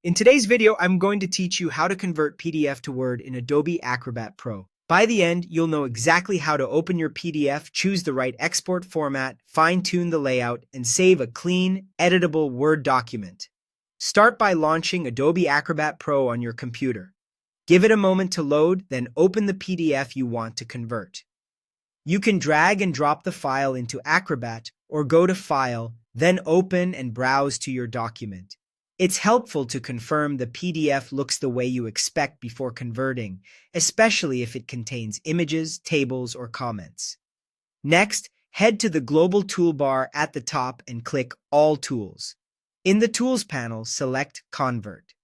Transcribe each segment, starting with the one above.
In today's video, I'm going to teach you how to convert PDF to Word in Adobe Acrobat Pro. By the end, you'll know exactly how to open your PDF, choose the right export format, fine-tune the layout, and save a clean, editable Word document. Start by launching Adobe Acrobat Pro on your computer. Give it a moment to load, then open the PDF you want to convert. You can drag and drop the file into Acrobat or go to File, then Open and browse to your document. It's helpful to confirm the PDF looks the way you expect before converting, especially if it contains images, tables, or comments. Next, head to the global toolbar at the top and click All Tools. In the Tools panel, select Convert.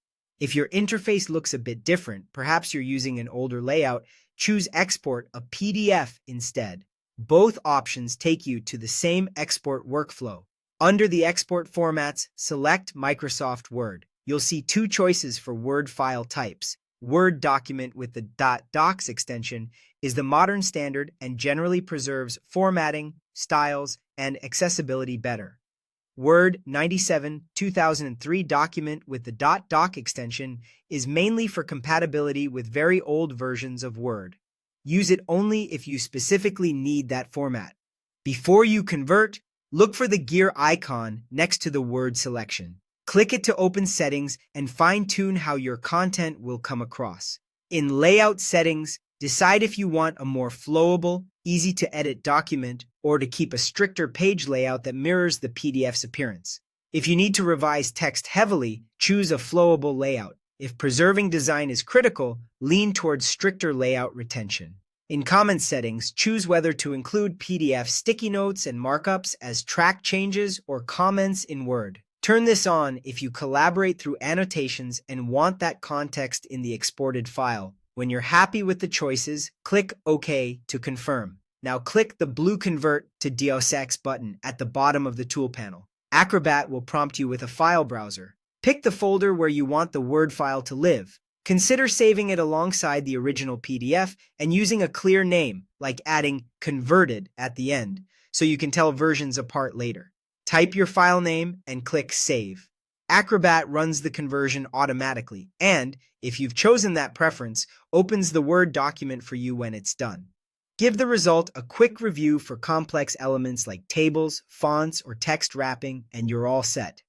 If your interface looks a bit different, perhaps you're using an older layout, choose Export a PDF instead. Both options take you to the same export workflow. Under the export formats, select Microsoft Word. You'll see two choices for Word file types. Word document with the .docs extension is the modern standard and generally preserves formatting, styles, and accessibility better. Word 97 2003 document with the .doc extension is mainly for compatibility with very old versions of Word. Use it only if you specifically need that format. Before you convert, look for the gear icon next to the Word selection. Click it to open settings and fine-tune how your content will come across. In Layout Settings, decide if you want a more flowable, easy-to-edit document or to keep a stricter page layout that mirrors the PDF's appearance. If you need to revise text heavily, choose a flowable layout. If preserving design is critical, lean towards stricter layout retention. In Comment Settings, choose whether to include PDF sticky notes and markups as track changes or comments in Word. Turn this on if you collaborate through annotations and want that context in the exported file. When you're happy with the choices, click OK to confirm. Now click the blue Convert to DOCX button at the bottom of the tool panel. Acrobat will prompt you with a file browser. Pick the folder where you want the Word file to live. Consider saving it alongside the original PDF and using a clear name, like adding Converted at the end, so you can tell versions apart later. Type your file name and click Save. Acrobat runs the conversion automatically and, if you've chosen that preference, opens the Word document for you when it's done. Give the result a quick review for complex elements like tables, fonts, or text wrapping, and you're all set.